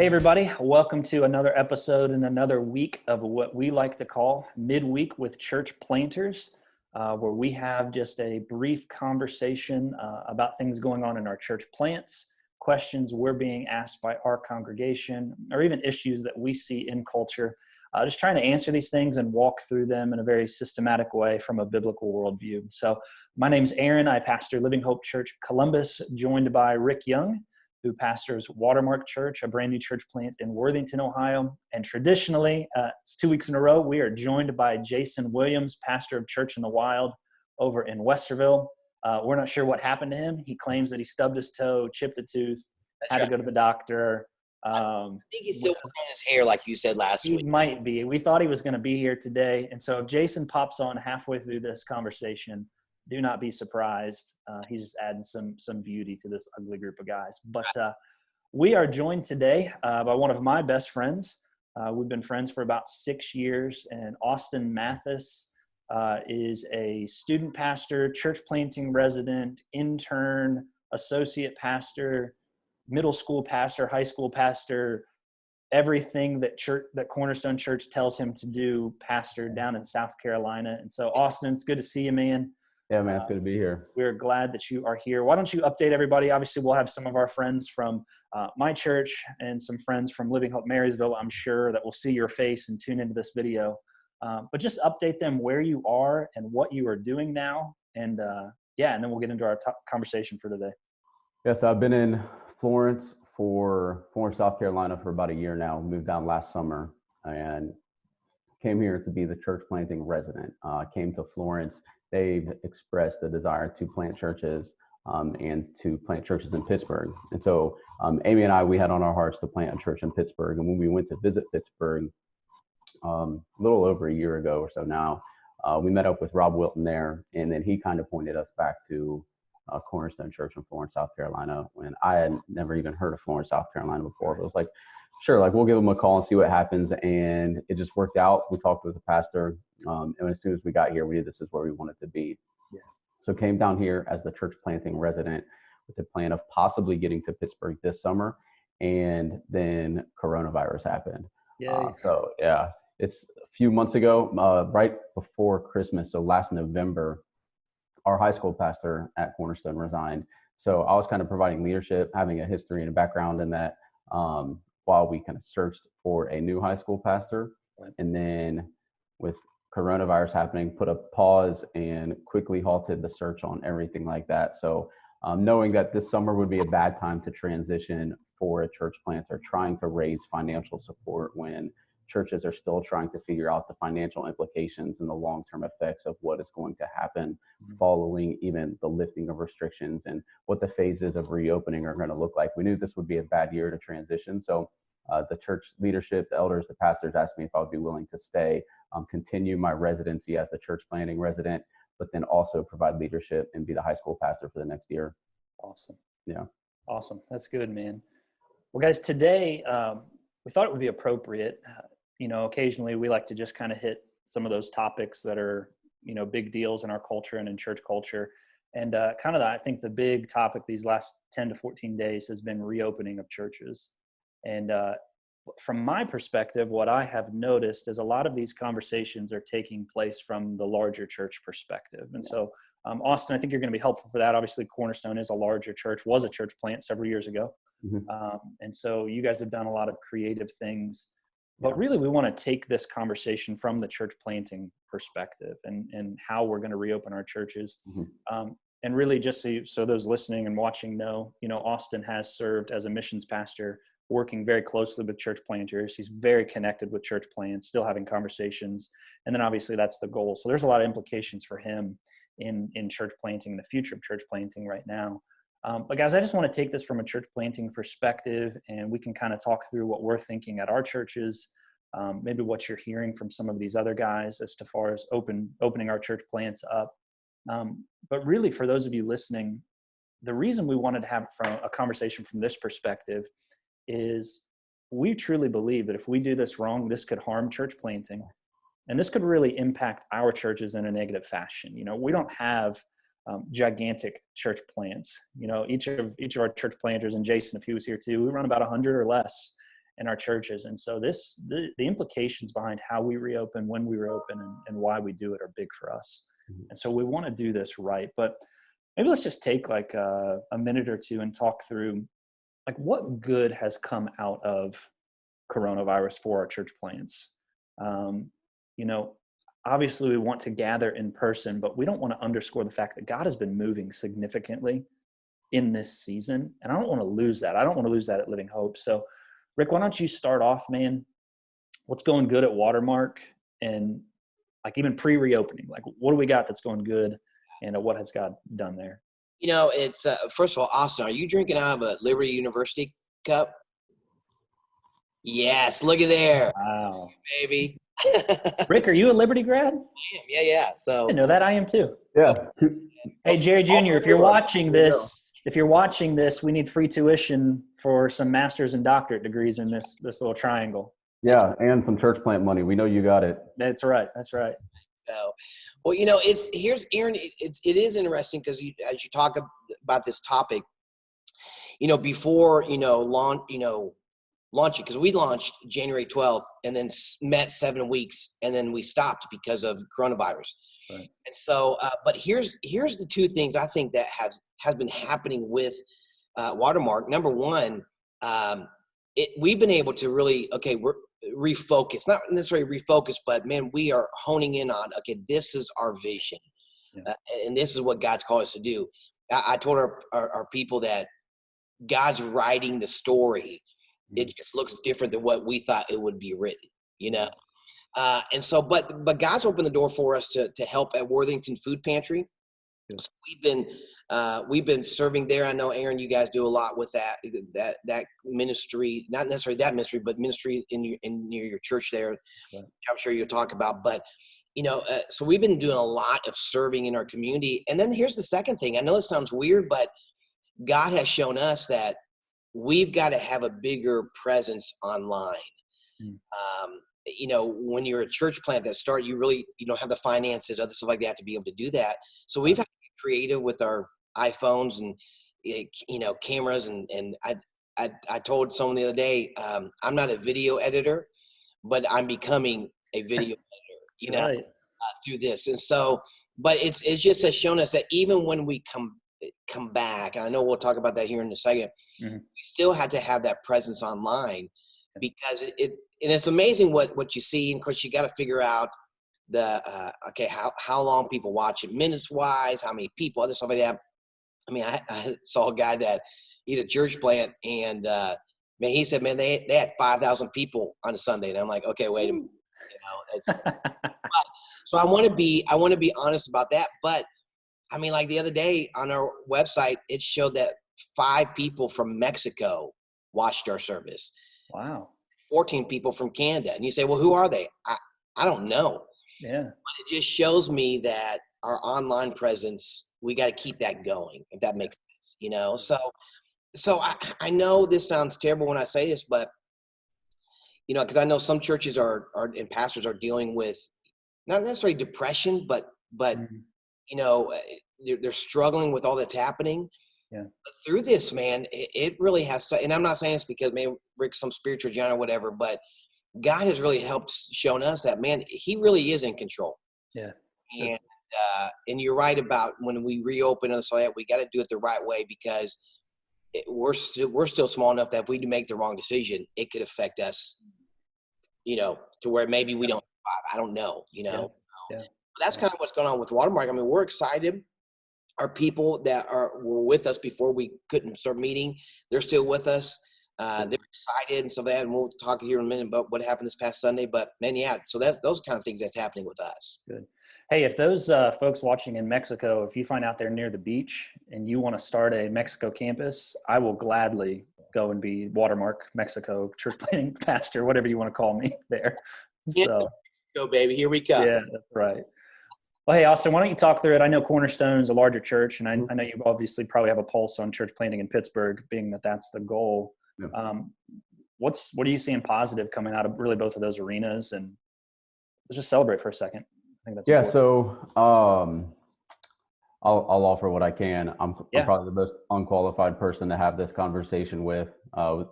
Hey everybody, welcome to another episode and another week of what we like to call Midweek with Church Planters, where we have just a brief conversation about things going on in our church plants, questions we're being asked by our congregation, or even issues that we see in culture. Just trying to answer these things and walk through them in a very systematic way from a biblical worldview. So my name's Aaron. I pastor Living Hope Church Columbus, joined by Rick Young, who pastors Watermark Church, a brand new church plant in Worthington, Ohio. And traditionally, it's 2 weeks in a row, we are joined by Jason Williams, pastor of Church in the Wild over in Westerville. We're not sure what happened to him. He claims that he stubbed his toe, chipped a tooth, had to go to the doctor. I think he's still working on his hair, like you said last week. He might be. We thought he was going to be here today. And so if Jason pops on halfway through this conversation, do not be surprised. He's just adding some beauty to this ugly group of guys. But we are joined today by one of my best friends. We've been friends for about 6 years, and Austin Mathis is a student pastor, church planting resident, intern, associate pastor, middle school pastor, high school pastor, everything that Cornerstone Church tells him to do, pastor down in South Carolina. And so, Austin, it's good to see you, man. Yeah, man, it's good to be here. We're glad that you are here. Why don't you update everybody? Obviously, we'll have some of our friends from my church and some friends from Living Hope Marysville, I'm sure, that will see your face and tune into this video. But just update them where you are and what you are doing now. And and then we'll get into our conversation for today. Yes, I've been in Florence, South Carolina for about a year now. Moved down last summer and came here to be the church planting resident. Came to Florence. They've expressed a desire to plant churches and to plant churches in Pittsburgh. And so Amy and I, we had on our hearts to plant a church in Pittsburgh. And when we went to visit Pittsburgh a little over a year ago or so now, we met up with Rob Wilton there. And then he kind of pointed us back to Cornerstone Church in Florence, South Carolina, when I had never even heard of Florence, South Carolina before. But it was like, sure, like we'll give them a call and see what happens. And it just worked out. We talked with the pastor. And as soon as we got here, we knew this is where we wanted to be. Yeah. So came down here as the church planting resident with the plan of possibly getting to Pittsburgh this summer. And then coronavirus happened. It's a few months ago, right before Christmas. So last November, our high school pastor at Cornerstone resigned. So I was kind of providing leadership, having a history and a background in that while we kind of searched for a new high school pastor. Right. And then with coronavirus happening, put a pause and quickly halted the search on everything like that. So knowing that this summer would be a bad time to transition for a church planter, trying to raise financial support when churches are still trying to figure out the financial implications and the long-term effects of what is going to happen following even the lifting of restrictions and what the phases of reopening are going to look like. We knew this would be a bad year to transition. So the church leadership, the elders, the pastors asked me if I would be willing to stay, continue my residency as the church planting resident, but then also provide leadership and be the high school pastor for the next year. Awesome. Yeah. Awesome. That's good, man. Well, guys, today we thought it would be appropriate. Occasionally we like to just kind of hit some of those topics that are, big deals in our culture and in church culture. And I think the big topic these last 10 to 14 days has been reopening of churches. And from my perspective, what I have noticed is a lot of these conversations are taking place from the larger church perspective. And so, Austin, I think you're going to be helpful for that. Obviously, Cornerstone is a larger church, was a church plant several years ago. Mm-hmm. And so you guys have done a lot of creative things. But really, we want to take this conversation from the church planting perspective and how we're going to reopen our churches. Mm-hmm. And really just so those listening and watching know, Austin has served as a missions pastor, working very closely with church planters. He's very connected with church plants, still having conversations. And then obviously that's the goal. So there's a lot of implications for him in church planting, the future of church planting right now. But guys, I just want to take this from a church planting perspective, and we can kind of talk through what we're thinking at our churches, maybe what you're hearing from some of these other guys as far as opening our church plants up. But really, for those of you listening, the reason we wanted to have a conversation from this perspective is we truly believe that if we do this wrong, this could harm church planting, and this could really impact our churches in a negative fashion. We don't have gigantic church plants. Each of our church planters, and Jason, if he was here too, we run about 100 or less. in our churches. And so the implications behind how we reopen, when we reopen, and why we do it are big for us. And so we want to do this right. But maybe let's just take like a minute or two and talk through like what good has come out of coronavirus for our church plants. Obviously we want to gather in person, but we don't want to underscore the fact that God has been moving significantly in this season. And I don't want to lose that. I don't want to lose that at Living Hope. So Rick, why don't you start off, man? What's going good at Watermark, and like even pre-reopening, like what do we got that's going good, and what has God done there? It's first of all, Austin, are you drinking out of a Liberty University cup? Yes, look at there. Wow. Baby. Rick, are you a Liberty grad? Yeah. So I didn't know that. I am too. Yeah. Hey, Jerry Jr., if you're watching this, we need free tuition for some master's and doctorate degrees in this little triangle. Yeah, and some church plant money. We know you got it. That's right. So, well, here's Aaron. It is interesting because as you talk about this topic, before launching, because we launched January 12th and then met 7 weeks and then we stopped because of coronavirus. Right. And so, but here's the two things I think that has been happening with Watermark. Number one, we've been able to really, we're refocus, not necessarily refocus, but man, we are honing in on, this is our vision. Yeah. And this is what God's called us to do. I told our people that God's writing the story. It just looks different than what we thought it would be written, and so, but God's opened the door for us to help at Worthington Food Pantry. So we've been serving there. I know, Aaron, you guys do a lot with that ministry, not necessarily that ministry, but ministry near your church there. Right. I'm sure you'll talk about, but so we've been doing a lot of serving in our community. And then here's the second thing. I know it sounds weird, but God has shown us that we've got to have a bigger presence online. When you're a church plant that start, you don't have the finances, other stuff like that to be able to do that. So we've had to get creative with our iPhones and, cameras. And I told someone the other day, I'm not a video editor, but I'm becoming a video editor, through this. And so, but it's just has shown us that even when we come back, and I know we'll talk about that here in a second, we still had to have that presence online, because it's amazing what you see. And of course you got to figure out how long people watch it, minutes wise, how many people, other stuff like that. I mean, I saw a guy that he's a church plant, and he said, man, they had 5,000 people on a Sunday. And I'm like, okay, wait a minute, so I want to be honest about that. But I mean, like the other day on our website, it showed that 5 people from Mexico watched our service. Wow. 14 people from Canada. And you say, well, who are they? I don't know. Yeah. But it just shows me that our online presence, we got to keep that going, if that makes sense, So I know this sounds terrible when I say this, but, because I know some churches and pastors are dealing with not necessarily depression, but they're struggling with all that's happening. Yeah. But through this, man, it really has to, and I'm not saying it's because maybe Rick's some spiritual giant or whatever, but God has really shown us that, man, he really is in control. Yeah. And you're right about when we reopen and so that we got to do it the right way, because we're still small enough that if we do make the wrong decision, it could affect us, to where maybe we don't, I don't know, Yeah. But that's kind of what's going on with Watermark. I mean, we're excited. Our people that were with us before we couldn't start meeting, they're still with us. They're excited and so that, and we'll talk here in a minute about what happened this past Sunday. But man, so those kind of things that's happening with us. Good. Hey, if those folks watching in Mexico, if you find out they're near the beach and you want to start a Mexico campus, I will gladly go and be Watermark Mexico church planting pastor, whatever you want to call me there. So, go baby, here we come. Yeah, that's right. Well, hey, Austin, why don't you talk through it? I know Cornerstone is a larger church, and I know you obviously probably have a pulse on church planting in Pittsburgh, being that that's the goal. Yeah. What are you seeing positive coming out of really both of those arenas? And let's just celebrate for a second. I think that's important. So I'll offer what I can. I'm probably the most unqualified person to have this conversation with.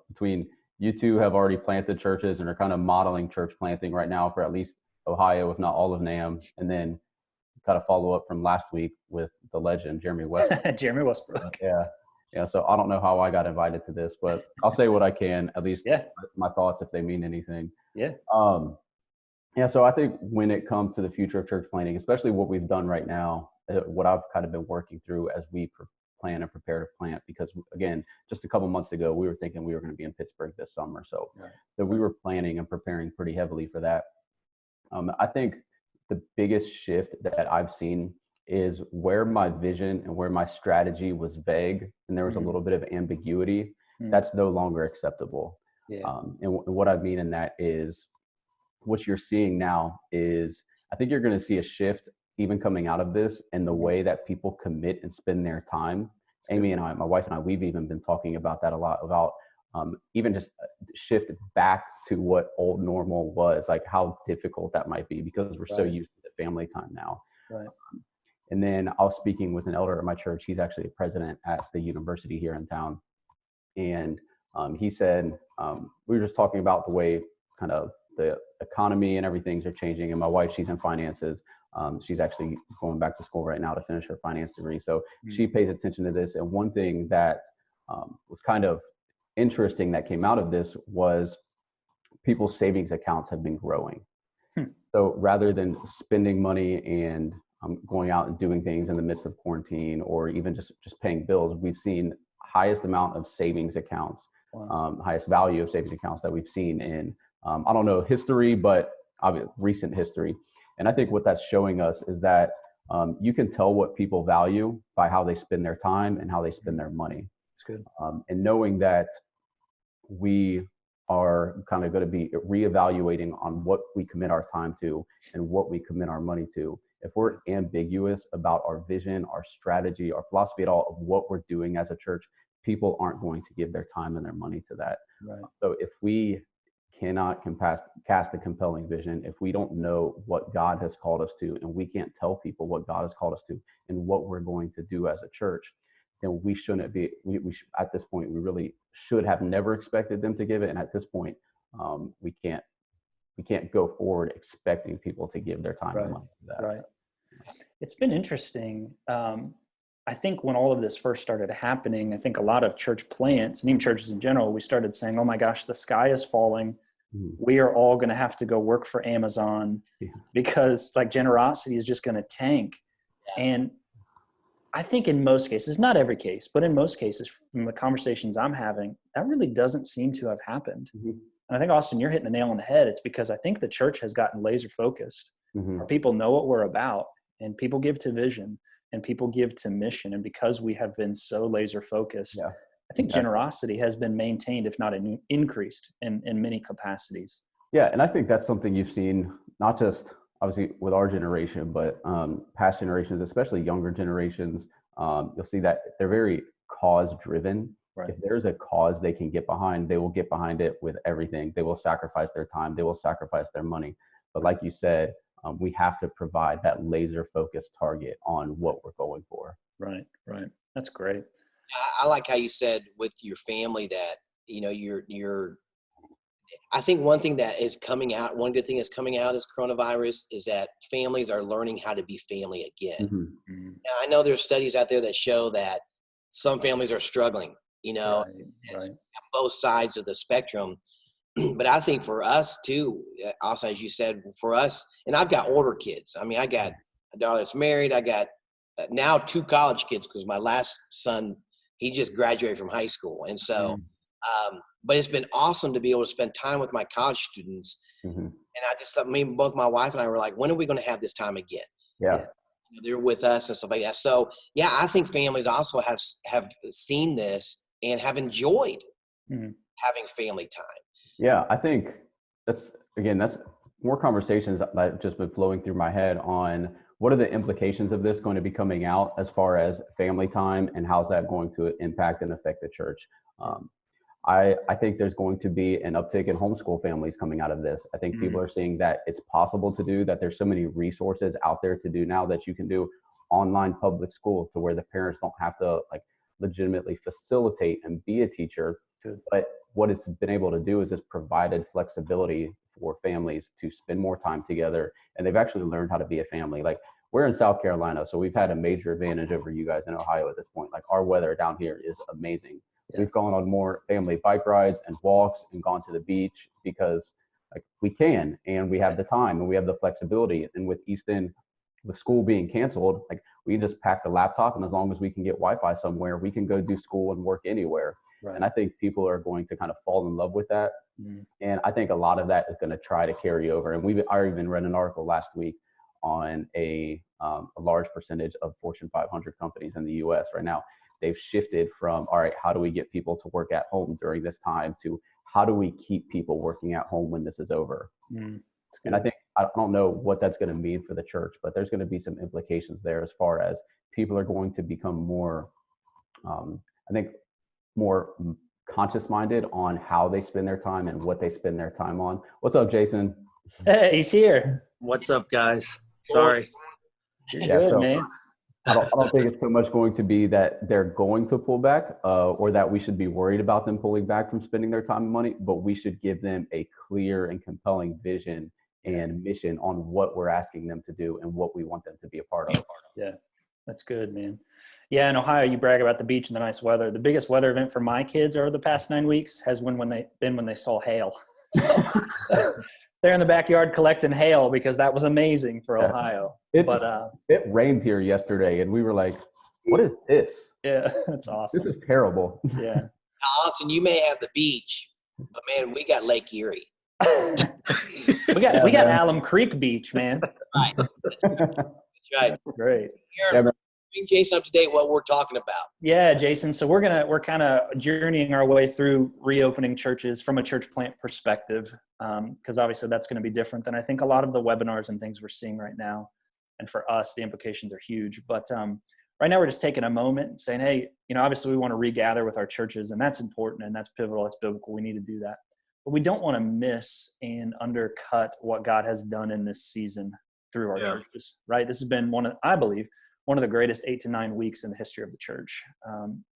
Between you two have already planted churches and are kind of modeling church planting right now for at least Ohio, if not all of NAM. And then kind of follow up from last week with the legend, Jeremy Westbrook. Jeremy Westbrook. Yeah. Yeah. So I don't know how I got invited to this, but I'll say what I can, at least my thoughts, if they mean anything. Yeah. Yeah. So I think when it comes to the future of church planting, especially what we've done right now, what I've kind of been working through as we plan and prepare to plant, because again, just a couple months ago, we were thinking we were going to be in Pittsburgh this summer. So we were planning and preparing pretty heavily for that. I think the biggest shift that I've seen is where my vision and where my strategy was vague and there was a little bit of ambiguity. That's no longer acceptable. And what I mean in that is what you're seeing now is I think you're going to see a shift even coming out of this in the way that people commit and spend their time. Amy and I, my wife and I, we've even been talking about that a lot, about even just shift back to what old normal was, like how difficult that might be because we're so used to the family time now. And then I was speaking with an elder at my church. He's actually a president at the university here in town. And he said, we were just talking about the way kind of the economy and everything's are changing. And my wife, she's in finances. She's actually going back to school right now to finish her finance degree. So she pays attention to this. And one thing that was kind of interesting that came out of this was people's savings accounts have been growing. So rather than spending money and going out and doing things in the midst of quarantine or even just paying bills, we've seen highest amount of savings accounts, highest value of savings accounts that we've seen in, I don't know history, but recent history. And I think what that's showing us is that you can tell what people value by how they spend their time and how they spend their money. That's good. And knowing that we are kind of going to be reevaluating on what we commit our time to and what we commit our money to. If we're ambiguous about our vision, our strategy, our philosophy at all of what we're doing as a church, people aren't going to give their time and their money to that. So if we cannot cast a compelling vision, if we don't know what God has called us to, and we can't tell people what God has called us to and what we're going to do as a church, then we shouldn't be, we at this point, we really should have never expected them to give it. And at this point, we can't go forward expecting people to give their time and money to that. It's been interesting. I think when all of this first started happening, I think a lot of church plants and even churches in general, we started saying, oh my gosh, the sky is falling. We are all going to have to go work for Amazon because like generosity is just going to tank. And I think in most cases, not every case, but in most cases from the conversations I'm having, that really doesn't seem to have happened. And I think, Austin, you're hitting the nail on the head. It's because I think the church has gotten laser focused. Our people know what we're about and people give to vision and people give to mission. And because we have been so laser focused, I think generosity has been maintained, if not increased in many capacities. Yeah. And I think that's something you've seen, not just obviously with our generation, but past generations, especially younger generations. You'll see that they're very cause driven. If there's a cause they can get behind, they will get behind it with everything. They will sacrifice their time. They will sacrifice their money. But like you said, we have to provide that laser focused target on what we're going for. Right. That's great. I like how you said with your family that, you know, I think one thing that is coming out, one good thing that's coming out of this coronavirus is that families are learning how to be family again. Now, I know there's studies out there that show that some families are struggling, you know, on both sides of the spectrum. But I think for us too, also, as you said, for us, and I've got older kids. I mean, I got a daughter that's married. I got now 2 college kids because my last son, he just graduated from high school. And so, but it's been awesome to be able to spend time with my college students. And I just thought, both my wife and I were like, when are we going to have this time again? You know, they're with us and stuff like that. So yeah, I think families also have seen this and have enjoyed having family time. Yeah, I think that's more conversations that have just been flowing through my head on what are the implications of this going to be coming out as far as family time and how's that going to impact and affect the church. I think there's going to be an uptick in homeschool families coming out of this. I think people are seeing that it's possible to do, that there's so many resources out there to do now that you can do online public schools to where the parents don't have to like legitimately facilitate and be a teacher, but what it's been able to do is it's provided flexibility for families to spend more time together, and they've actually learned how to be a family. Like, we're in South Carolina, so we've had a major advantage over you guys in Ohio at this point. Like, our weather down here is amazing. Yeah. We've gone on more family bike rides and walks and gone to the beach because like we can, and we have the time and we have the flexibility. And with Easton, with school being canceled, like we just pack the laptop, and as long as we can get Wi-Fi somewhere, we can go do school and work anywhere. Right. And I think people are going to kind of fall in love with that. Mm-hmm. And I think a lot of that is going to try to carry over. And I even read an article last week on a large percentage of Fortune 500 companies in the US right now. They've shifted from, all right, how do we get people to work at home during this time, to how do we keep people working at home when this is over? Mm, and I think, I don't know what that's going to mean for the church, but there's going to be some implications there as far as people are going to become more, I think, more conscious minded on how they spend their time and what they spend their time on. What's up, Jason? Hey, he's here. What's up, guys? Sorry. You're good, so, man. I don't think it's so much going to be that they're going to pull back or that we should be worried about them pulling back from spending their time and money, but we should give them a clear and compelling vision and mission on what we're asking them to do and what we want them to be a part of. Yeah, that's good, man. Yeah, in Ohio, you brag about the beach and the nice weather. The biggest weather event for my kids over the past 9 weeks has been when they saw hail. So, they're in the backyard collecting hail because that was amazing for Ohio. It rained here yesterday, and we were like, what is this? Yeah, that's awesome. This is terrible. Yeah. Austin, you may have the beach, but man, we got Lake Erie. we got Alum Creek Beach, man. Right. That's right. Great. Bring Jason up to date what we're talking about. Yeah, Jason. So we're kind of journeying our way through reopening churches from a church plant perspective, because obviously that's going to be different than I think a lot of the webinars and things we're seeing right now. And for us, the implications are huge. But right now we're just taking a moment and saying, hey, obviously we want to regather with our churches, and that's important and that's pivotal. That's biblical. We need to do that. But we don't want to miss and undercut what God has done in this season through our churches, right? This has been I believe, one of the greatest 8 to 9 weeks in the history of the church.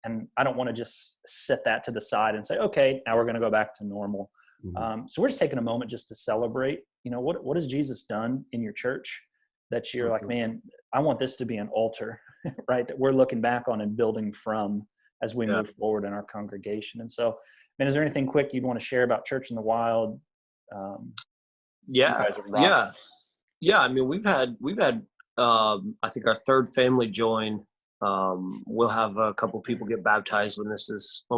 And I don't want to just set that to the side and say, okay, now we're going to go back to normal. Mm-hmm. So we're just taking a moment just to celebrate, what has Jesus done in your church that you're like, man, I want this to be an altar, right? That we're looking back on and building from as we move forward in our congregation. And so, man, is there anything quick you'd want to share about Church in the Wild? Yeah. I mean, we've had I think our third family join. We'll have a couple people get baptized when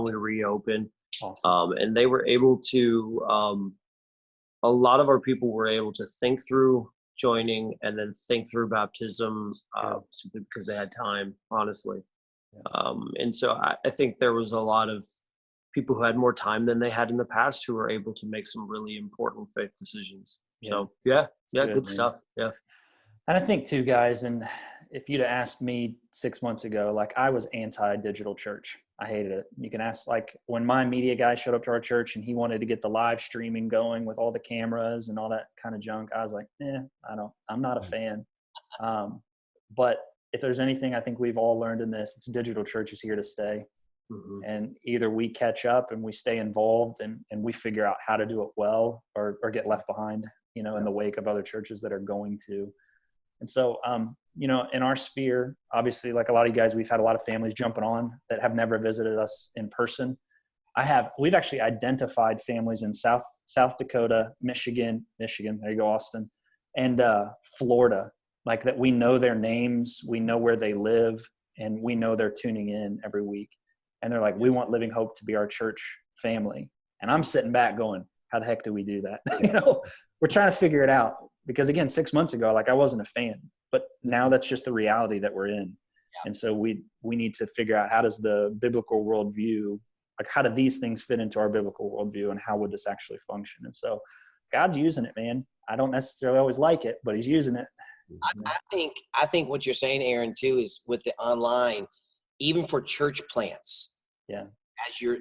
we reopen. Awesome. And they were able to, a lot of our people were able to think through joining and then think through baptism simply because they had time, honestly. And so I think there was a lot of people who had more time than they had in the past who were able to make some really important faith decisions. So good stuff. Yeah. And I think too, guys, and if you'd have asked me 6 months ago, like I was anti-digital church. I hated it. You can ask, like when my media guy showed up to our church and he wanted to get the live streaming going with all the cameras and all that kind of junk, I was like, I'm not a fan. But if there's anything I think we've all learned in this, it's digital church is here to stay. Mm-hmm. And either we catch up and we stay involved and we figure out how to do it well or get left behind, in the wake of other churches that are going to. And so, in our sphere, obviously, like a lot of you guys, we've had a lot of families jumping on that have never visited us in person. We've actually identified families in South Dakota, Michigan, there you go, Austin, and Florida, like that we know their names, we know where they live, and we know they're tuning in every week. And they're like, we want Living Hope to be our church family. And I'm sitting back going, how the heck do we do that? We're trying to figure it out. Because again, 6 months ago, like I wasn't a fan, but now that's just the reality that we're in. Yeah. And so we need to figure out, how does the biblical worldview, like how do these things fit into our biblical worldview and how would this actually function? And so God's using it, man. I don't necessarily always like it, but he's using it. I think what you're saying, Aaron, too, is with the online, even for church plants. Yeah.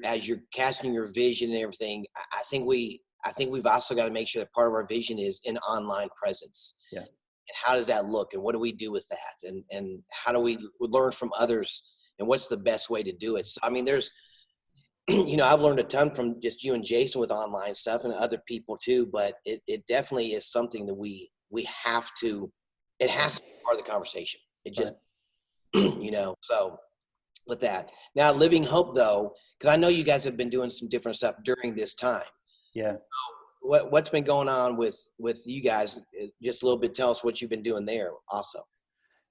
As you're casting your vision and everything, I think we've also got to make sure that part of our vision is an online presence. Yeah. And how does that look? And what do we do with that? And how do we learn from others? And what's the best way to do it? So, I mean, I've learned a ton from just you and Jason with online stuff and other people too, but it definitely is something that we have to, it has to be part of the conversation. It just, so with that. Now, Living Hope though, because I know you guys have been doing some different stuff during this time. Yeah. What's been going on with you guys? Just a little bit, tell us what you've been doing there also.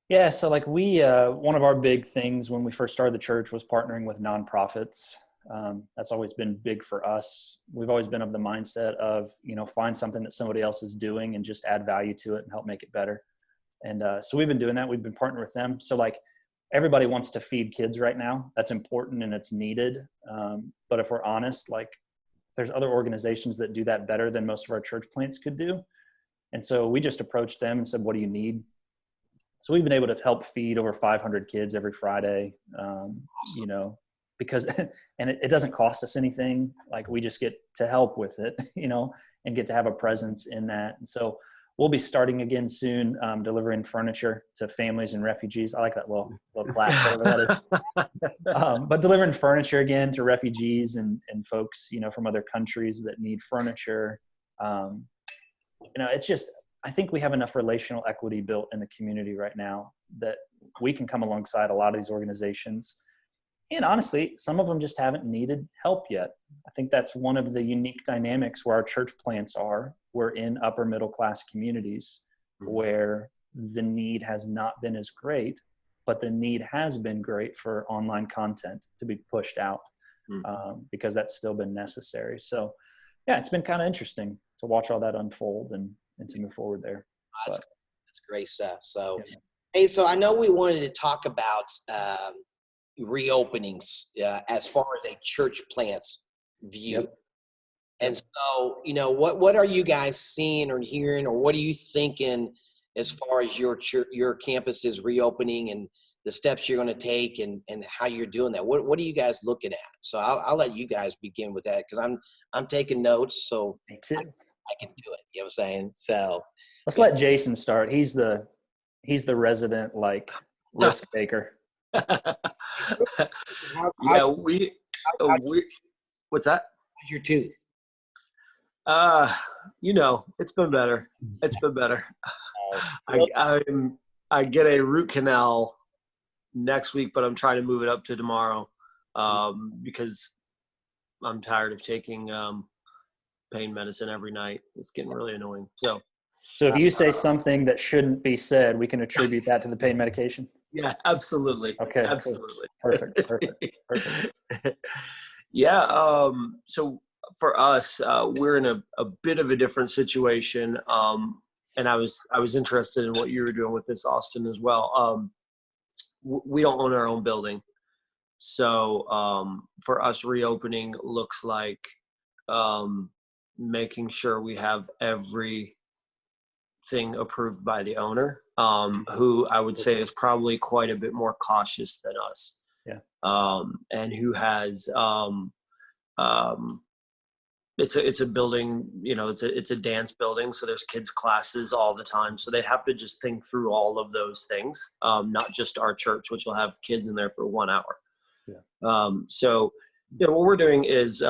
Yeah. So like one of our big things when we first started the church was partnering with nonprofits. That's always been big for us. We've always been of the mindset of, find something that somebody else is doing and just add value to it and help make it better. And so we've been doing that. We've been partnering with them. So like everybody wants to feed kids right now. That's important and it's needed. But if we're honest, like there's other organizations that do that better than most of our church plants could do. And so we just approached them and said, what do you need? So we've been able to help feed over 500 kids every Friday, because, and it doesn't cost us anything. Like we just get to help with it, and get to have a presence in that. And so we'll be starting again soon, delivering furniture to families and refugees. I like that little class, whatever that is. But delivering furniture again to refugees and folks, from other countries that need furniture. It's just, I think we have enough relational equity built in the community right now that we can come alongside a lot of these organizations. And honestly, some of them just haven't needed help yet. I think that's one of the unique dynamics where our church plants are. We're in upper middle class communities where the need has not been as great, but the need has been great for online content to be pushed out because that's still been necessary. So yeah, it's been kind of interesting to watch all that unfold and to move forward there. That's great stuff. So, Hey, so I know we wanted to talk about reopenings as far as a church plant's view. Yep. And so, what are you guys seeing or hearing, or what are you thinking as far as your campus is reopening and the steps you're going to take and how you're doing that? What are you guys looking at? So I'll let you guys begin with that because I'm taking notes, so Me too. I can do it. You know what I'm saying? So let's let Jason start. He's the resident risk taker. Yeah, we what's that? How's your tooth? It's been better. It's been better. I get a root canal next week, but I'm trying to move it up to tomorrow because I'm tired of taking pain medicine every night. It's getting really annoying. So if you say something that shouldn't be said, we can attribute that to the pain medication. Yeah, absolutely. Okay. Absolutely. Perfect. Yeah. So for us, we're in a bit of a different situation. And I was interested in what you were doing with this, Austin, as well. We don't own our own building. So for us, reopening looks like making sure we have everything approved by the owner, who I would say is probably quite a bit more cautious than us. Yeah. And who has it's a building, it's a dance building, so there's kids classes all the time, so they have to just think through all of those things, not just our church, which will have kids in there for 1 hour. Yeah. So what we're doing is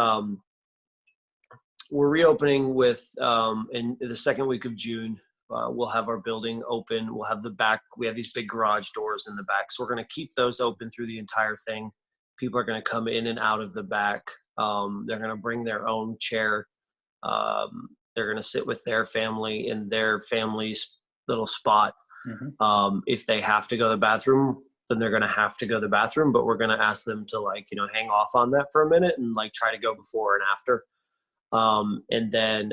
we're reopening with in the second week of June. We'll have our building open. We'll have the back. We have these big garage doors in the back, so we're going to keep those open through the entire thing. People are going to come in and out of the back. They're going to bring their own chair. They're going to sit with their family in their family's little spot. Mm-hmm. If they have to go to the bathroom, then they're going to have to go to the bathroom, but we're going to ask them to hang off on that for a minute and try to go before and after. And then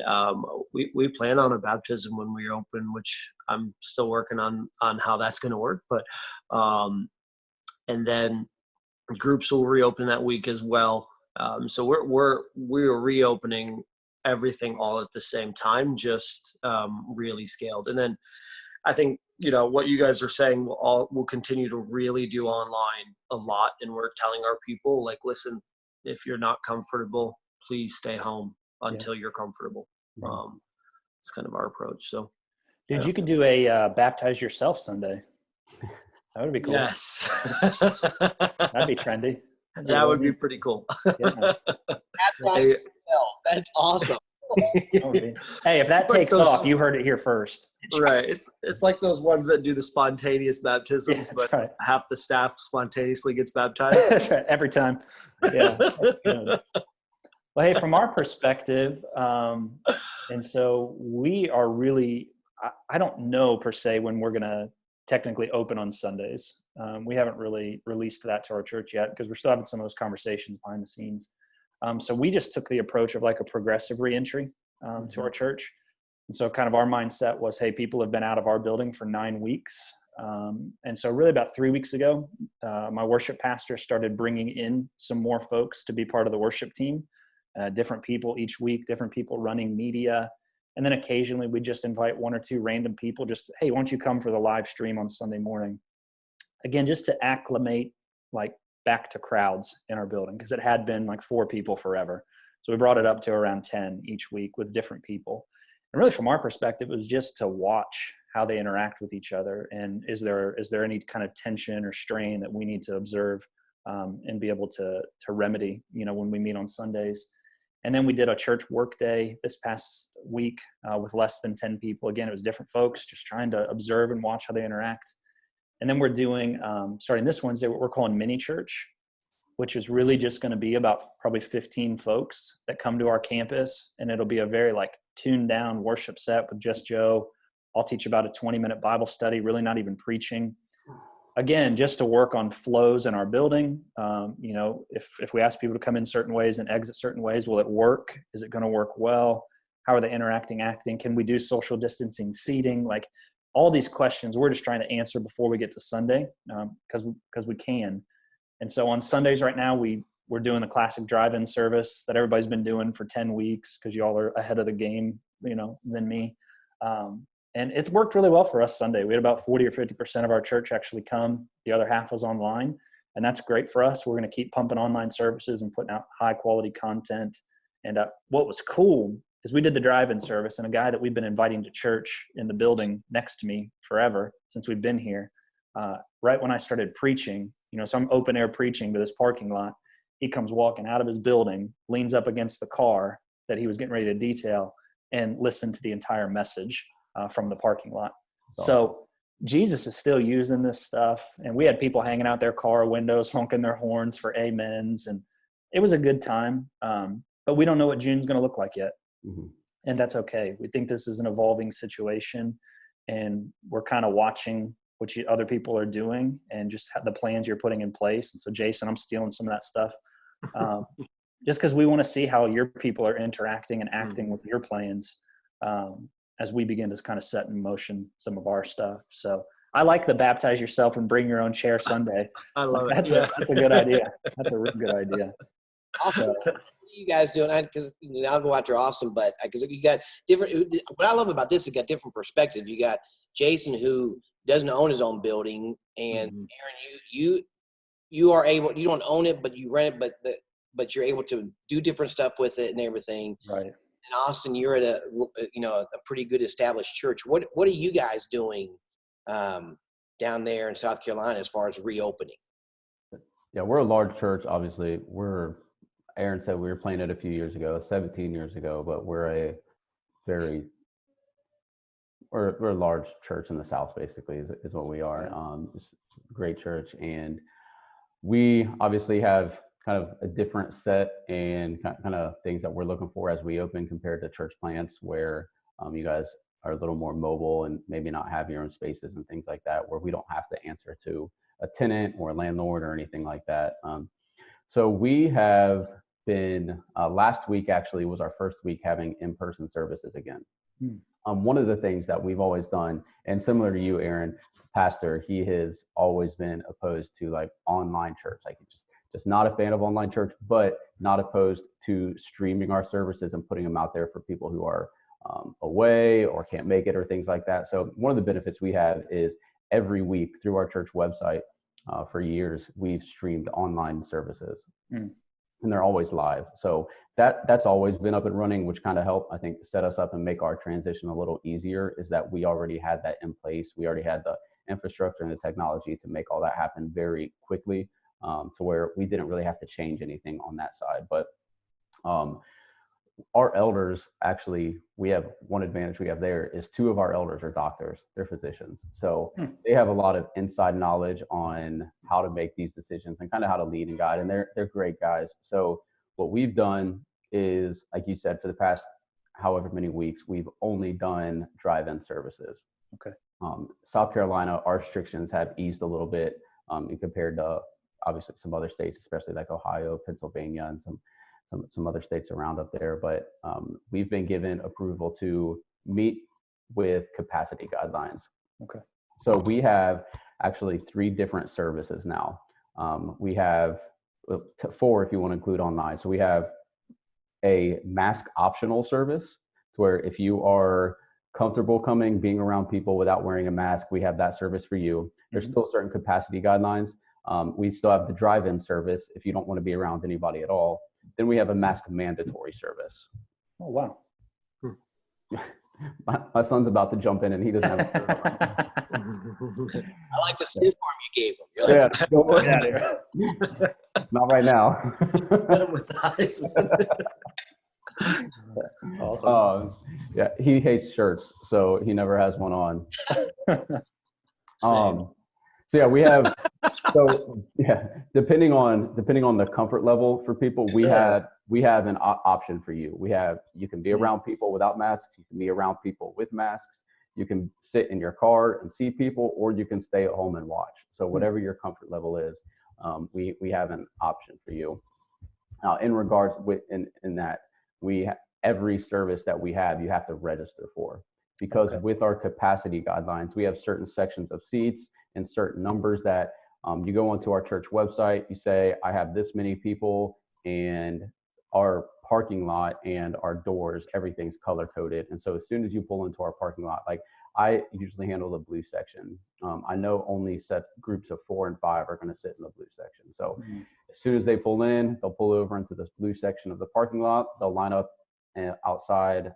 we plan on a baptism when we open, which I'm still working on how that's going to work. But and then groups will reopen that week as well. So we're reopening everything all at the same time, just really scaled. And then I think what you guys are saying we'll continue to really do online a lot, and we're telling our people listen, if you're not comfortable, please stay home until you're comfortable. It's kind of our approach. So, dude, you could do a baptize yourself Sunday. That would be cool. Yes. That'd be trendy. That would be pretty cool. Yeah. Hey, That's awesome. Hey, if that Like takes those- off, you heard it here first. right. It's like those ones that do the spontaneous baptisms, Yeah, but that's right. half the staff spontaneously gets baptized. That's right. Every time. Yeah. That's good. Well, hey, from our perspective, and so we are really, I don't know per se when we're going to technically open on Sundays. We haven't really released that to our church yet because we're still having some of those conversations behind the scenes. So we just took the approach of like a progressive reentry to our church. And so kind of our mindset was, hey, people have been out of our building for 9 weeks. And so really about 3 weeks ago, my worship pastor started bringing in some more folks to be part of the worship team, different people each week, different people running media. And then occasionally we just invite 1 or 2 random people, just, hey, why don't you come for the live stream on Sunday morning? Again, just to acclimate like back to crowds in our building, because it had been like 4 people forever. So we brought it up to around 10 each week with different people. And really from our perspective, it was just to watch how they interact with each other. And is there any kind of tension or strain that we need to observe and be able to remedy, when we meet on Sundays. And then we did a church work day this past week with less than 10 people. Again, it was different folks just trying to observe and watch how they interact. And then we're doing, starting this Wednesday, what we're calling mini church, which is really just going to be about probably 15 folks that come to our campus. And it'll be a very like tuned down worship set with just Joe. I'll teach about a 20-minute Bible study, really not even preaching. Again, just to work on flows in our building. If we ask people to come in certain ways and exit certain ways, will it work? Is it going to work well? How are they interacting, acting? Can we do social distancing, seating? Like all these questions we're just trying to answer before we get to Sunday because we can. And so on Sundays right now, we're doing the classic drive-in service that everybody's been doing for 10 weeks because y'all are ahead of the game, than me. And it's worked really well for us Sunday. We had about 40 or 50% of our church actually come. The other half was online. And that's great for us. We're going to keep pumping online services and putting out high quality content. And what was cool is we did the drive-in service, and a guy that we've been inviting to church in the building next to me forever since we've been here, right when I started preaching, so I'm open air preaching to this parking lot. He comes walking out of his building, leans up against the car that he was getting ready to detail, and listened to the entire message from the parking lot. So Jesus is still using this stuff. And we had people hanging out their car windows, honking their horns for amens. And it was a good time. But we don't know what June's going to look like yet. Mm-hmm. And that's okay. We think this is an evolving situation. And we're kind of watching what other people are doing and just the plans you're putting in place. And so, Jason, I'm stealing some of that stuff just because we want to see how your people are interacting and acting with your plans as we begin to kind of set in motion some of our stuff. So I like the baptize yourself and bring your own chair Sunday. I love it. That's a good idea. That's a real good idea. Awesome. What are you guys doing? Because I'll go after Austin, but because you got different. What I love about this is you got different perspectives. You got Jason who doesn't own his own building, and Aaron, you are able. You don't own it, but you rent it. But you're able to do different stuff with it and everything. Right. And Austin, you're at a pretty good established church. What are you guys doing down there in South Carolina as far as reopening? Yeah, we're a large church. Obviously, Aaron said we were planted a few years ago, 17 years ago, but we're a large church in the South, basically, is what we are. It's a great church. And we obviously have kind of a different set and kind of things that we're looking for as we open compared to church plants where you guys are a little more mobile and maybe not have your own spaces and things like that, where we don't have to answer to a tenant or a landlord or anything like that. So we have been, last week actually was our first week having in-person services again. One of the things that we've always done, and similar to you, Aaron, Pastor, he has always been opposed to like online church. Like just not a fan of online church, but not opposed to streaming our services and putting them out there for people who are away or can't make it or things like that. So one of the benefits we have is every week through our church website for years, we've streamed online services and they're always live. So that's always been up and running, which kind of helped, I think, set us up and make our transition a little easier, is that we already had that in place. We already had the infrastructure and the technology to make all that happen very quickly. to where we didn't really have to change anything on that side. But our elders, actually, we have one advantage we have there is 2 of our elders are doctors, they're physicians. So they have a lot of inside knowledge on how to make these decisions and kind of how to lead and guide. And they're great guys. So what we've done is, like you said, for the past however many weeks, we've only done drive-in services. Okay. South Carolina, our restrictions have eased a little bit in compared to obviously some other states, especially like Ohio, Pennsylvania, and some other states around up there. But we've been given approval to meet with capacity guidelines. Okay. So we have actually 3 different services now. We have 4 if you want to include online. So we have a mask optional service, to where if you are comfortable being around people without wearing a mask, we have that service for you. There's still certain capacity guidelines. We still have the drive-in service if you don't want to be around anybody at all. Then we have a mask mandatory service. Oh, wow. My son's about to jump in and he doesn't have a shirt on. I like the stiff arm you gave him. You're like, Yeah, don't worry about it. Not right now. With the eyes. That's awesome. Yeah, he hates shirts, so he never has one on. So yeah, we have. So yeah, depending on the comfort level for people, we have an option for you. You can be around people without masks. You can be around people with masks. You can sit in your car and see people, or you can stay at home and watch. So whatever your comfort level is, we have an option for you. Now, in regards in that, every service that we have, you have to register for, because with our capacity guidelines, we have certain sections of seats and certain numbers that you go onto our church website, you say, I have this many people, and our parking lot and our doors, everything's color coded. And so as soon as you pull into our parking lot, like I usually handle the blue section. I know only groups of 4 and 5 are going to sit in the blue section. So as soon as they pull in, they'll pull over into this blue section of the parking lot. They'll line up outside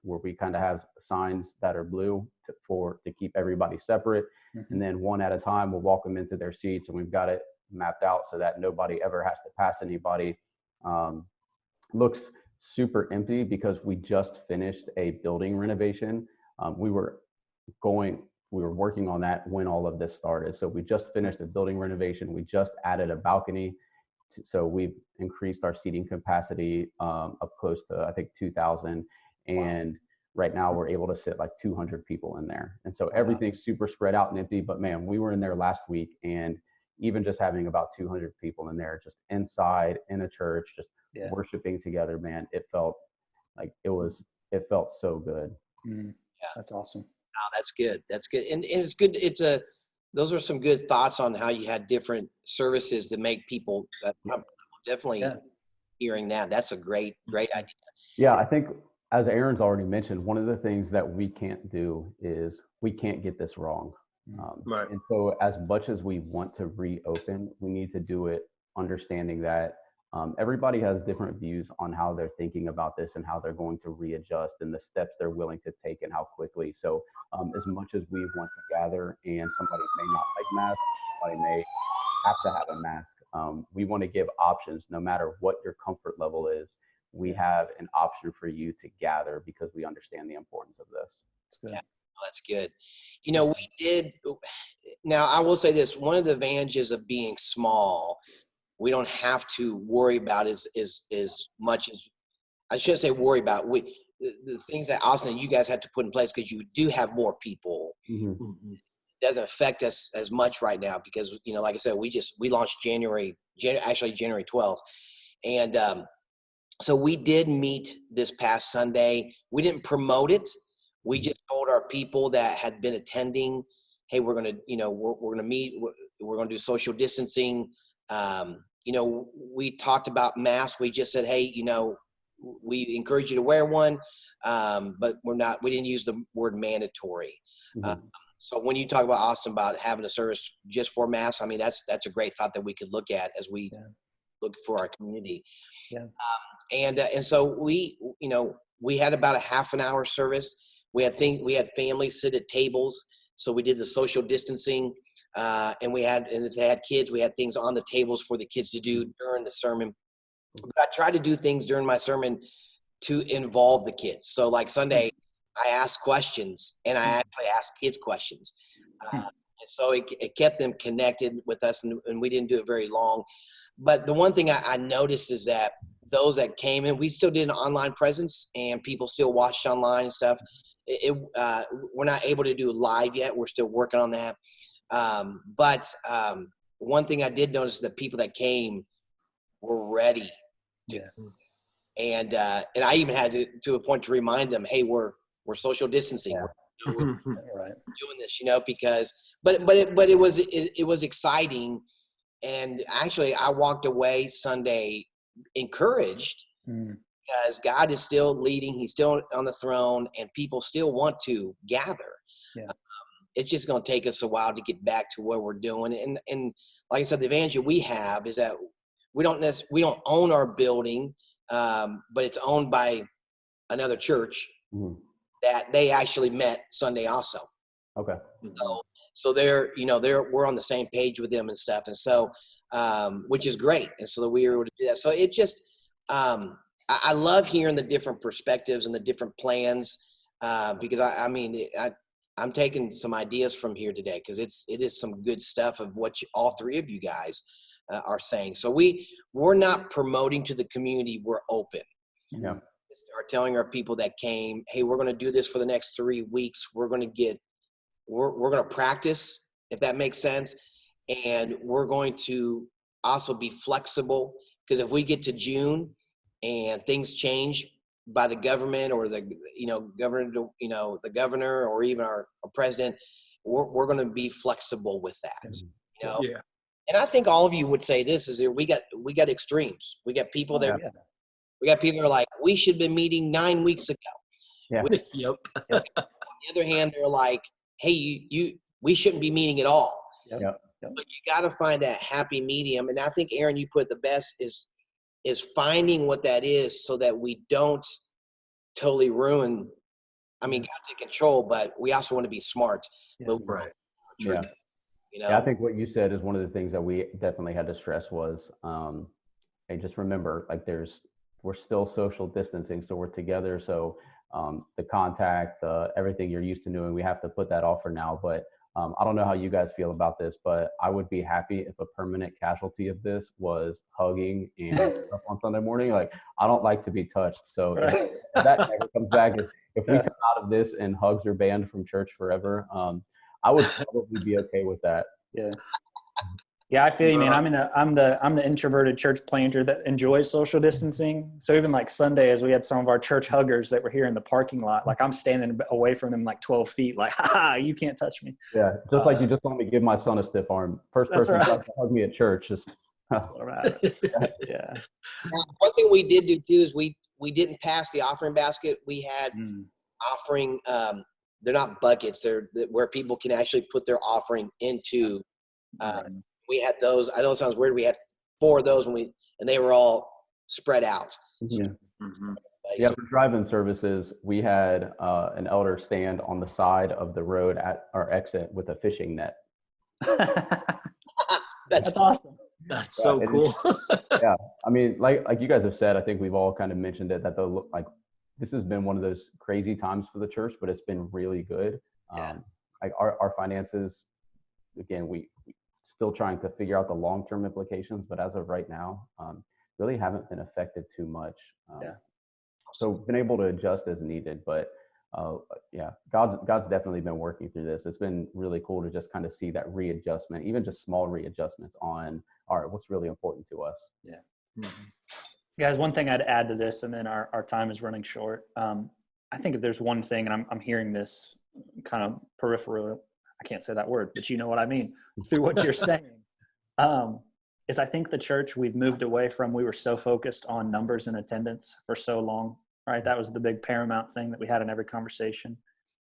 where we kind of have signs that are blue to keep everybody separate. And then one at a time, we'll walk them into their seats, and we've got it mapped out so that nobody ever has to pass anybody. Looks super empty because we just finished a building renovation. We were working on that when all of this started. So we just finished a building renovation. We just added a balcony. So we've increased our seating capacity up close to, I think, 2,000. And right now we're able to sit like 200 people in there. And so everything's super spread out and empty. But man, we were in there last week, and even just having about 200 people in there, just inside in a church, just worshiping together, man, it felt so good. Yeah, that's awesome. Oh, that's good. That's good. And it's good. Those are some good thoughts on how you had different services to make people definitely hearing that. That's a great idea. Yeah, I think, as Aaron's already mentioned, one of the things that we can't do is we can't get this wrong. Right. And so as much as we want to reopen, we need to do it understanding that everybody has different views on how they're thinking about this and how they're going to readjust and the steps they're willing to take and how quickly. So as much as we want to gather, and somebody may not like masks, somebody may have to have a mask, we want to give options. No matter what your comfort level is, we have an option for you to gather, because we understand the importance of this. That's good. Yeah, that's good. We did. Now, I will say this: one of the advantages of being small, we don't have to worry about as much as, I shouldn't say worry about. The things that Austin, you guys have to put in place, because you do have more people. Doesn't affect us as much right now because, like I said, we launched January 12th. And so we did meet this past Sunday. We didn't promote it. We just told our people that had been attending, hey, we're going to, we're going to meet, we're going to do social distancing. We talked about masks. We just said, hey, we encourage you to wear one, but we didn't use the word mandatory. So when you talk about, Austin, about having a service just for masks, I mean, that's a great thought that we could look at as we look for our community. Yeah. And so we had about a half an hour service. We had families sit at tables. So we did the social distancing. And if they had kids, we had things on the tables for the kids to do during the sermon. But I try to do things during my sermon to involve the kids. So like Sunday, I asked questions, and I actually asked kids questions. And so it kept them connected with us, and we didn't do it very long. But the one thing I noticed is that those that came in, we still did an online presence, and people still watched online and stuff. We're not able to do live yet. We're still working on that. But one thing I did notice is that people that came were ready to. And I even had to a point to remind them, hey, we're social distancing. We're doing this, because but it was exciting. And actually, I walked away Sunday encouraged because God is still leading. He's still on the throne, and people still want to gather. Yeah. It's just going to take us a while to get back to what we're doing. And like I said, the advantage we have is that we don't own our building, but it's owned by another church that they actually met Sunday also. Okay. So we're on the same page with them and stuff. And so, which is great. And so that we were able to do that. So it just, I love hearing the different perspectives and the different plans, because I'm taking some ideas from here today, because it is some good stuff of what all three of you guys are saying. So we're not promoting to the community. We're open. Yeah. Are telling our people that came, hey, we're going to do this for the next 3 weeks. We're going to practice, if that makes sense. And we're going to also be flexible, because if we get to June and things change by the government or the governor or even our president, we're going to be flexible with that. Yeah. And I think all of you would say this is we got extremes. We got people there. Yeah. We got people that are like, we should have been meeting 9 weeks ago. Yeah. On the other hand, they're like, hey, we shouldn't be meeting at all. Yep. But you got to find that happy medium. And I think, Aaron, you put the best is finding what that is, so that we don't totally ruin. I mean, God's in control, but we also want to be smart. Yeah. Right. Yeah. Yeah, I think what you said is one of the things that we definitely had to stress was, hey, just remember, like we're still social distancing, so we're together. So the contact, everything you're used to doing, we have to put that off for now. But I don't know how you guys feel about this, but I would be happy if a permanent casualty of this was hugging and stuff on Sunday morning. Like, I don't like to be touched. So if that never comes back, if we come out of this and hugs are banned from church forever, I would probably be okay with that. Yeah. Yeah, I feel you, man. I'm the introverted church planter that enjoys social distancing. So even like Sunday, as we had some of our church huggers that were here in the parking lot, like I'm standing away from them like 12 feet, like, you can't touch me. Yeah, just like you just want me to give my son a stiff arm. First person to hug me at church. That's all right. Yeah. Now, one thing we did do too is we didn't pass the offering basket. We had offering. They're not buckets. They're where people can actually put their offering into. We had those. I know it sounds weird. We had 4 of those and they were all spread out. Yeah. Yeah. For drive-in services, we had an elder stand on the side of the road at our exit with a fishing net. That's awesome. That's so cool. Yeah. I mean, like you guys have said, I think we've all kind of mentioned it, that this has been one of those crazy times for the church, but it's been really good. Like our finances, again, we still trying to figure out the long-term implications, but as of right now, really haven't been affected too much. So been able to adjust as needed, but God's definitely been working through this. It's been really cool to just kind of see that readjustment, even just small readjustments on, all right, what's really important to us. Yeah. Mm-hmm. Guys, one thing I'd add to this, and then our time is running short. I think if there's one thing, and I'm hearing this kind of peripheral, I can't say that word, but you know what I mean, through what you're saying, is I think the church, we've moved away from, we were so focused on numbers and attendance for so long, right? That was the big paramount thing that we had in every conversation.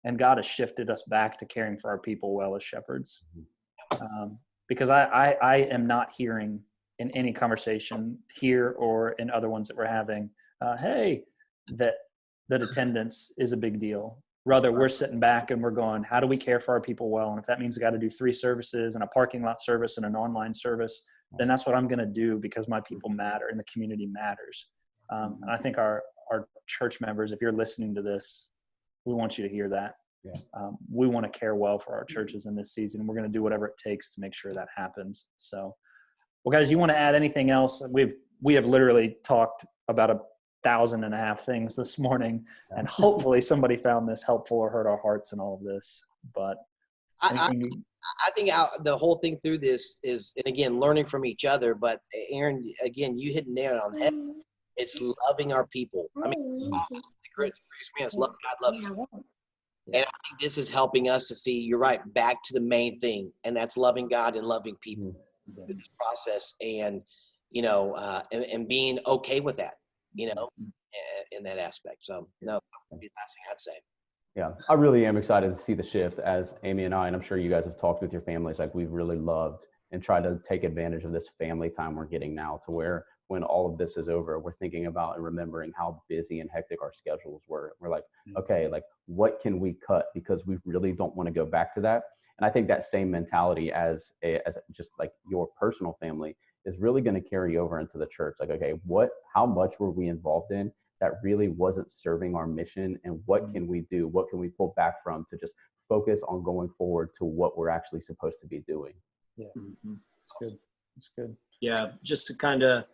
And God has shifted us back to caring for our people well as shepherds. Because I am not hearing in any conversation here or in other ones that we're having, hey, that attendance is a big deal. Rather, we're sitting back and we're going, how do we care for our people well? And if that means I got to do 3 services and a parking lot service and an online service, then that's what I'm going to do because my people matter and the community matters. And I think our church members, if you're listening to this, we want you to hear that. Yeah. We want to care well for our churches in this season. And we're going to do whatever it takes to make sure that happens. So, well, guys, you want to add anything else? We have literally talked about 1,500 things this morning, and hopefully somebody found this helpful or hurt our hearts in all of this. But I think the whole thing through this is, and again, learning from each other. But Aaron, again, you hit the nail on the head. It's loving our people. I mean, the greatest commandment is love God, love people. And I think this is helping us to see, you're right, back to the main thing, and that's loving God and loving people through this process, and and being okay with that, in that aspect. So, no, that would be the last thing I'd say. Yeah, I really am excited to see the shift as Amy and I, and I'm sure you guys have talked with your families, like we've really loved and tried to take advantage of this family time we're getting now, to where when all of this is over, we're thinking about and remembering how busy and hectic our schedules were. We're like, okay, like what can we cut? Because we really don't want to go back to that. And I think that same mentality as just like your personal family is really going to carry over into the church. Like, okay, how much were we involved in that really wasn't serving our mission, and what can we do? What can we pull back from to just focus on going forward to what we're actually supposed to be doing? Yeah, it's good. It's good. Yeah, just to kind of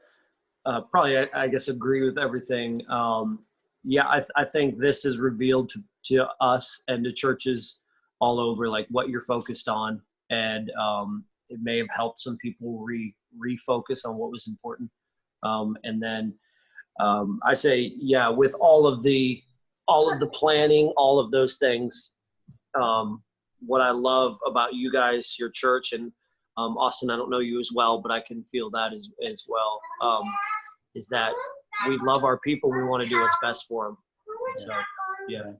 probably, I guess, agree with everything. I think this is revealed to us and to churches all over, like what you're focused on, and it may have helped some people refocus on what was important. And then I say, with all of the planning, all of those things, what I love about you guys, your church, and Austin, I don't know you as well, but I can feel that as well, is that we love our people. We want to do what's best for them. So, yeah.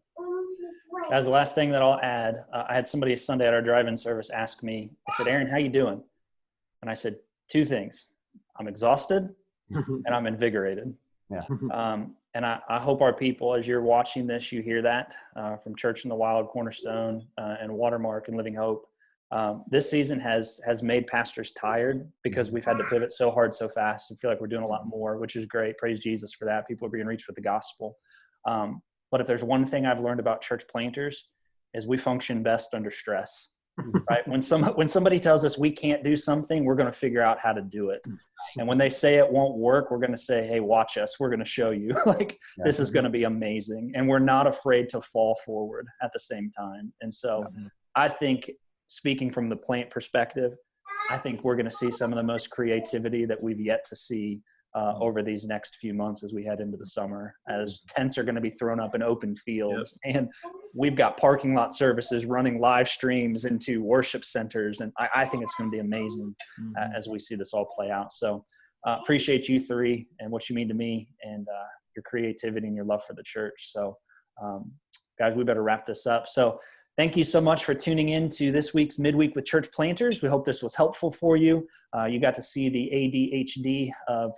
As the last thing that I'll add, I had somebody Sunday at our drive-in service ask me, I said, Aaron, how you doing? And I said, 2 things. I'm exhausted and I'm invigorated. Yeah. And I hope our people, as you're watching this, you hear that from Church in the Wild, Cornerstone, and Watermark and Living Hope. This season has made pastors tired because we've had to pivot so hard, so fast, and feel like we're doing a lot more, which is great. Praise Jesus for that. People are being reached with the gospel. But if there's one thing I've learned about church planters, is we function best under stress. Right? When somebody tells us we can't do something, we're going to figure out how to do it. And when they say it won't work, we're going to say, hey, watch us. We're going to show you. This is going to be amazing. And we're not afraid to fall forward at the same time. And so I think, speaking from the plant perspective, I think we're going to see some of the most creativity that we've yet to see over these next few months as we head into the summer, as tents are going to be thrown up in open fields. Yep. And we've got parking lot services running live streams into worship centers. And I think it's going to be amazing as we see this all play out. So appreciate you 3 and what you mean to me, and your creativity and your love for the church. So guys, we better wrap this up. So thank you so much for tuning in to this week's Midweek with Church Planters. We hope this was helpful for you. You got to see the ADHD of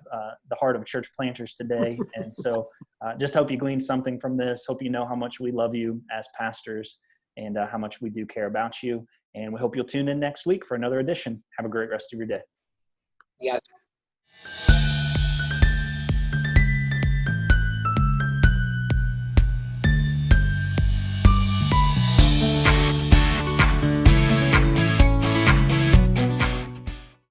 the heart of church planters today. And so just hope you gleaned something from this. Hope you know how much we love you as pastors, and how much we do care about you. And we hope you'll tune in next week for another edition. Have a great rest of your day. Yeah.